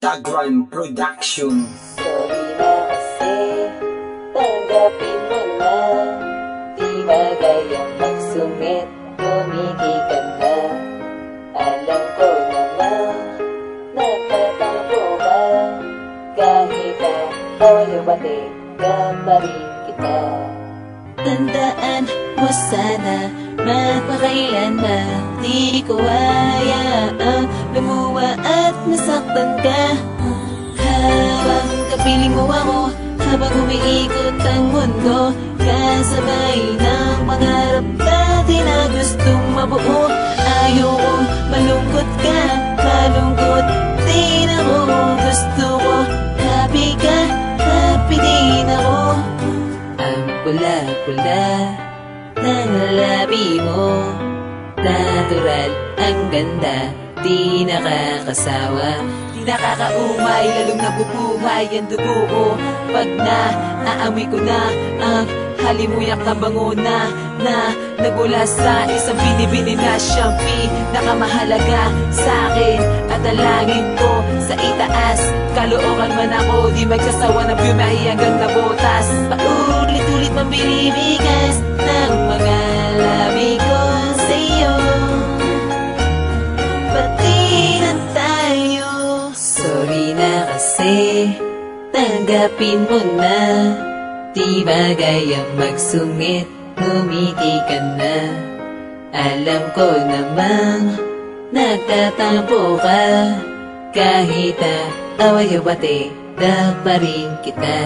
Tagron Production. Sorry na kasi, tanggapin mo na. Di magayang magsungit, tumigi ka na. Alam ko naman, nagtatampo ka. Kahit ako bati, kaparin kita. Tandaan mo sana, mapakailan na di ko hayaang lumuwa at masaktan ka. Habang kapiling mo ako, habang umiikot ang mundo, kasabay ng pangarap natin na gustong mabuo. Ayoko malungkot ka, malungkot din ako. Gusto ko happy ka, happy din ako. Ang pula-pula ng labi mo, natural ang ganda, di nakakasawa, di nakakaumay, lalong nabubuhay ang dugo ko. Pag naaamoy ko na ang halimuyak na bango na nagmula sa isang binibini na siyang pinakamahalaga sa'kin. At dalangin ko sa itaas, kalookan man ako, di magkasawa ng bumahi hanggang nabotas. Paulit-ulit man binibigas ng mga labi ko sa'yo. Pati na tayo. Sorry na kasi, tanggapin mo na. Di bagay ang magsungit, humiti ka na. Alam ko namang nagtatampo ka. Kahit away o bati, pa rin kita.